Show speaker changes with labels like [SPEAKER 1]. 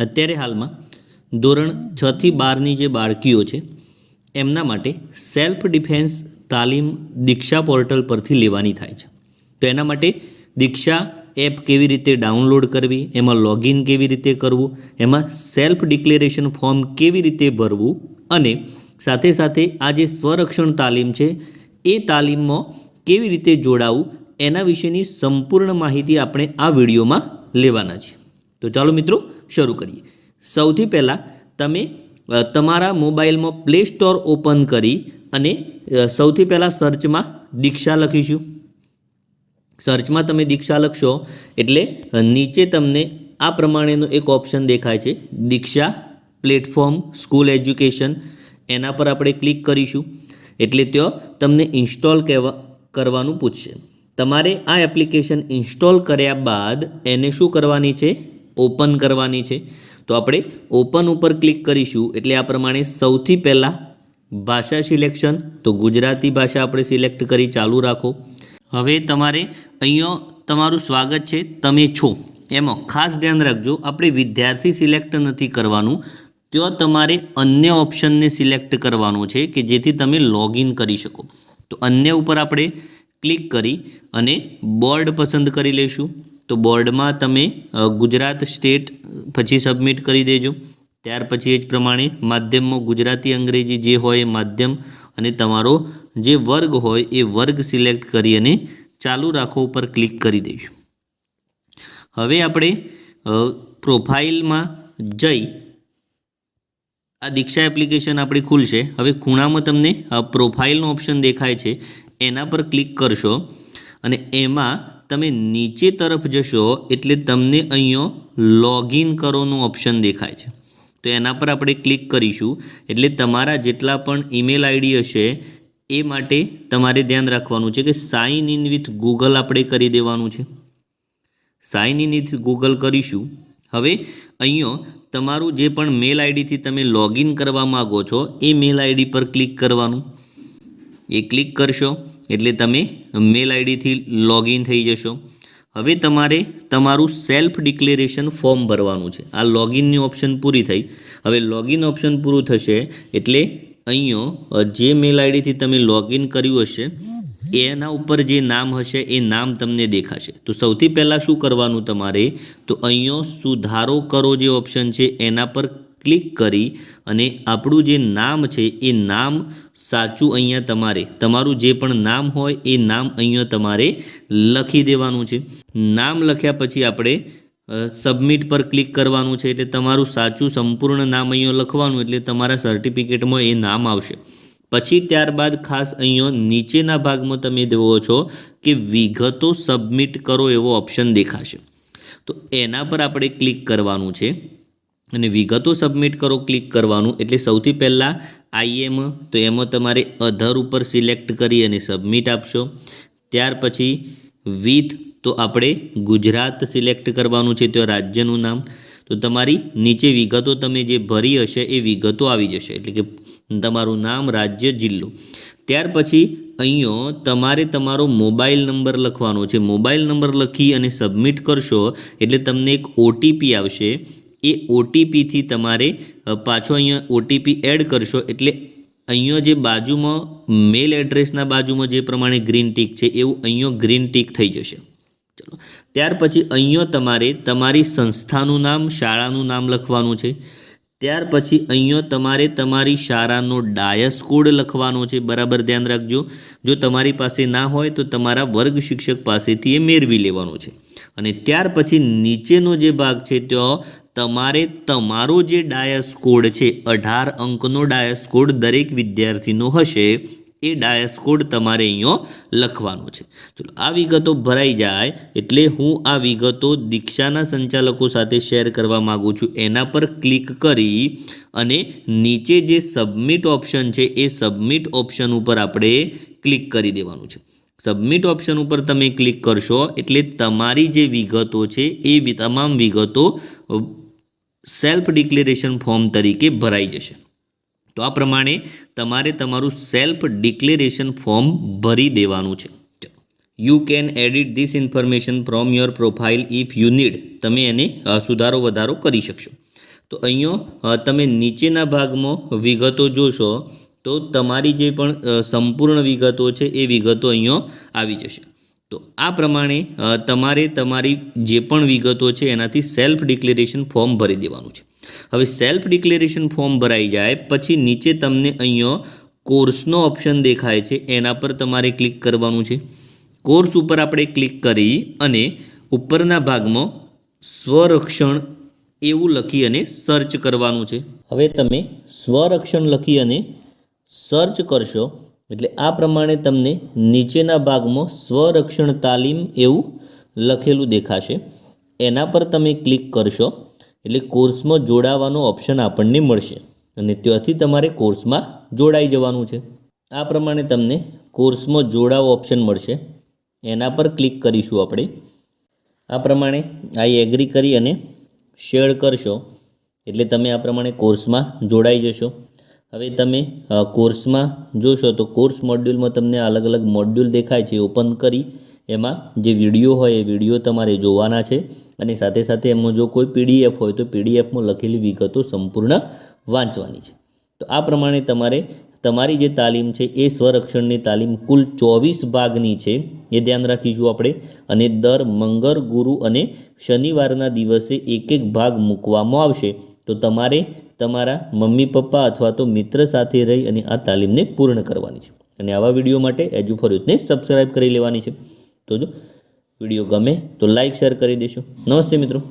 [SPEAKER 1] અત્યારે હાલમાં ધોરણ 6 થી 12ની જે બાળકીઓ છે એમના માટે સેલ્ફ ડિફેન્સ તાલીમ દીક્ષા પોર્ટલ પરથી લેવાની થાય છે. તો એના માટે દીક્ષા એપ કેવી રીતે ડાઉનલોડ કરવી, એમાં લોગિન કેવી રીતે કરવું, એમાં સેલ્ફ ડિક્લેરેશન ફોર્મ કેવી રીતે ભરવું અને સાથે સાથે આ જે સ્વરક્ષણ તાલીમ છે એ તાલીમમાં કેવી રીતે જોડાવું એના વિશેની સંપૂર્ણ માહિતી આપણે આ વિડીયોમાં લેવાના છીએ. તો ચાલો મિત્રો શરૂ કરીએ. સૌથી પહેલાં તમે તમારા મોબાઈલમાં પ્લે સ્ટોર ઓપન કરી અને સૌથી પહેલાં સર્ચમાં દીક્ષા લખીશું. સર્ચમાં તમે દીક્ષા લખશો એટલે નીચે તમને આ પ્રમાણેનો એક ઓપ્શન દેખાય છે, દીક્ષા પ્લેટફોર્મ સ્કૂલ એજ્યુકેશન. એના પર આપણે ક્લિક કરીશું એટલે ત્યાં તમને ઇન્સ્ટોલ કરવાનું પૂછશે. તમારે આ એપ્લિકેશન ઇન્સ્ટોલ કર્યા બાદ એને શું કરવાની છે, ઓપન કરવાની છે. તો આપણે ઓપન ઉપર ક્લિક કરીશું એટલે આ પ્રમાણે સૌથી પહેલાં ભાષા સિલેક્શન, તો ગુજરાતી ભાષા આપણે સિલેક્ટ કરી ચાલુ રાખો. હવે તમારે અહીંયા તમારું સ્વાગત છે, તમે છો, એમાં ખાસ ધ્યાન રાખજો આપણે વિદ્યાર્થી સિલેક્ટ નથી કરવાનું. ત્યાં તમારે અન્ય ઓપ્શનને સિલેક્ટ કરવાનો છે કે જેથી તમે લોગિન કરી શકો. તો અન્ય ઉપર આપણે ક્લિક કરી અને બોર્ડ પસંદ કરી લઈશું. તો બોર્ડમાં તમે ગુજરાત સ્ટેટ પછી સબમિટ કરી દેજો. ત્યાર પછી એ જ પ્રમાણે માધ્યમમાં ગુજરાતી અંગ્રેજી જે હોય એ માધ્યમ અને તમારો જે વર્ગ હોય એ વર્ગ સિલેક્ટ કરી અને ચાલુ રાખો ઉપર ક્લિક કરી દઈશું. હવે આપણે પ્રોફાઇલમાં જઈ આ દીક્ષા એપ્લિકેશન આપણી ખુલશે. હવે ખૂણામાં તમને પ્રોફાઇલનો ઓપ્શન દેખાય છે, એના પર ક્લિક કરશો અને એમાં તમે નીચે તરફ જશો એટલે તમને અહીંયા લોગિન કરોનું ઓપ્શન દેખાય છે. તો એના પર આપણે ક્લિક કરીશું એટલે તમારા જેટલા પણ ઈમેલ આઈડી હશે એ માટે તમારે ધ્યાન રાખવાનું છે કે સાઇન ઇન વિથ ગૂગલ આપણે કરી દેવાનું છે. સાઇન ઇન વિથ ગૂગલ કરીશું. હવે અહીંયા તમારું જે પણ મેલ આઈડીથી તમે લોગિન કરવા માગો છો એ મેલ આઈડી પર ક્લિક કરવાનું. એ ક્લિક કરશો એટલે તમે મેલ આઈડીથી લોગિન થઈ જશો. હવે તમારે તમારું સેલ્ફ ડિક્લેરેશન ફોર્મ ભરવાનું છે. આ લોગિનની ઓપ્શન પૂરી થઈ. હવે લોગિન ઓપ્શન પૂરું થશે એટલે અહીંયા જે મેલ આઈડીથી તમે લોગિન કર્યું હશે એના ઉપર જે નામ હશે એ નામ તમને દેખાશે. તો સૌથી પહેલાં શું કરવાનું તમારે, તો અહીંયા સુધારો કરો જે ઓપ્શન છે એના પર ક્લિક કરી અને આપણું જે નામ છે એ નામ સાચું અહીંયા તમારે તમારું જે પણ નામ હોય એ નામ અહીંયા તમારે લખી દેવાનું છે. નામ લખ્યા પછી આપણે સબમિટ પર ક્લિક કરવાનું છે એટલે તમારું સાચું સંપૂર્ણ નામ અહીંયા લખવાનું એટલે તમારા સર્ટિફિકેટમાં એ નામ આવશે. પછી ત્યારબાદ ખાસ અહીંયા નીચેના ભાગમાં તમે જુઓ છો કે વિગતો સબમિટ કરો એવો ઓપ્શન દેખાશે. તો એના પર આપણે ક્લિક કરવાનું છે અને વિગતો સબમિટ કરો ક્લિક કરવાનું એટલે સૌથી પહેલાં આઈએમ, તો એમાં તમારે અધર ઉપર સિલેક્ટ કરી અને સબમિટ આપશો. ત્યાર પછી વિથ, તો આપણે ગુજરાત સિલેક્ટ કરવાનું છે, તો રાજ્યનું નામ. તો તમારી નીચે વિગતો તમે જે ભરી હશે એ વિગતો આવી જશે એટલે કે તમારું નામ, રાજ્ય, જિલ્લો. ત્યાર પછી અહીંયા તમારે તમારો મોબાઈલ નંબર લખવાનો છે. મોબાઈલ નંબર લખી અને સબમિટ કરશો એટલે તમને એક ઓટીપી આવશે. એ ઓટીપીથી તમારે પાછો અહીંયા ઓટીપી એડ કરશો એટલે અહીંયા જે બાજુમાં મેલ એડ્રેસના બાજુમાં જે પ્રમાણે ગ્રીન ટીક છે એવું અહીંયા ગ્રીન ટીક થઈ જશે. ચલો, ત્યાર પછી અહીંયા તમારે તમારી સંસ્થાનું નામ, શાળાનું નામ લખવાનું છે. ત્યાર પછી અહીંયા તમારે તમારી શાળાનો ડાયસ કોડ લખવાનો છે. બરાબર ધ્યાન રાખજો, જો તમારી પાસે ના હોય તો તમારા વર્ગ શિક્ષક પાસેથી એ મેળવી લેવાનો છે. અને ત્યાર પછી નીચેનો જે ભાગ છે ત્યાં તમારે તમારો જે ડાયસ કોડ છે 18 અંકનો ડાયસ કોડ દરેક વિદ્યાર્થીનો હશે એ ડાયસ કોડ તમારે અહીંયા લખવાનો છે. ચલો, આ વિગતો ભરાઈ જાય એટલે હું આ વિગતો દીક્ષાના સંચાલકો સાથે શેર કરવા માગું છું. એના પર ક્લિક કરી અને નીચે જે સબમિટ ઓપ્શન છે એ સબમિટ ઓપ્શન ઉપર આપણે ક્લિક કરી દેવાનું છે. સબમિટ ઓપ્શન ઉપર તમે ક્લિક કરશો એટલે તમારી જે વિગતો છે એ તમામ વિગતો સેલ્ફ ડિક્લેરેશન ફોર્મ તરીકે ભરાઈ જશે. તો આ પ્રમાણે તમારે તમારું સેલ્ફ ડિક્લેરેશન ફોર્મ ભરી દેવાનું છે. You can edit this information from your profile if you need. તમે એને સુધારો વધારો કરી શકશો. તો અહીંયા તમે નીચેના ભાગમાં વિગતો જોશો તો તમારી જે પણ સંપૂર્ણ વિગતો છે એ વિગતો અહીંયા આવી જશે. તો આ પ્રમાણે તમારે તમારી જે પણ વિગતો છે એનાથી સેલ્ફ ડિક્લેરેશન ફોર્મ ભરી દેવાનું છે. હવે સેલ્ફ ડિક્લેરેશન ફોર્મ ભરાઈ જાય પછી નીચે તમને અહીંયા કોર્સનો ઓપ્શન દેખાય છે, એના પર તમારે ક્લિક કરવાનું છે. કોર્સ ઉપર આપણે ક્લિક કરી અને ઉપરના ભાગમાં સ્વરક્ષણ એવું લખી અને સર્ચ કરવાનું છે. હવે તમે સ્વરક્ષણ લખી અને સર્ચ કરશો એટલે આ પ્રમાણે તમને નીચેના ભાગમાં સ્વરક્ષણ તાલીમ એવું લખેલું દેખાશે. એના પર તમે ક્લિક કરશો એટલે કોર્સમાં જોડાવાનો ઓપ્શન આપણને મળશે અને ત્યાંથી તમારે કોર્સમાં જોડાઈ જવાનું છે. આ પ્રમાણે તમને કોર્સમાં જોડાવો ઓપ્શન મળશે, એના પર ક્લિક કરીશું આપણે. આ પ્રમાણે આઈ એગ્રી કરી અને શેર કરશો એટલે તમે આ પ્રમાણે કોર્સમાં જોડાઈ જશો. હવે તમે કોર્સમાં જોશો તો કોર્સ મોડ્યુલમાં તમને અલગ અલગ મોડ્યુલ દેખાય છે. ઓપન કરી એમાં જે વિડીયો હોય એ વિડીયો તમારે જોવાના છે અને સાથે સાથે એમાં જો કોઈ પીડીએફ હોય તો પીડીએફમાં લખેલી વિગતો સંપૂર્ણ વાંચવાની છે. તો આ પ્રમાણે તમારે તમારી જે તાલીમ છે એ સ્વરક્ષણની તાલીમ કુલ 24 ભાગની છે, એ ધ્યાન રાખીશું આપણે. અને દર મંગળ, ગુરુ અને શનિવારના દિવસે એક એક ભાગ મૂકવામાં આવશે. તો તમારે તમારા મમ્મી પપ્પા અથવા તો મિત્ર સાથે રહી અને આ તાલીમને પૂર્ણ કરવાની છે. અને આવા વિડીયો માટે એજ્યુ ફોર યુથને સબસ્ક્રાઈબ કરી લેવાની છે. તો જો વિડીયો ગમે તો લાઈક શેર કરી દેશો. નમસ્તે મિત્રો.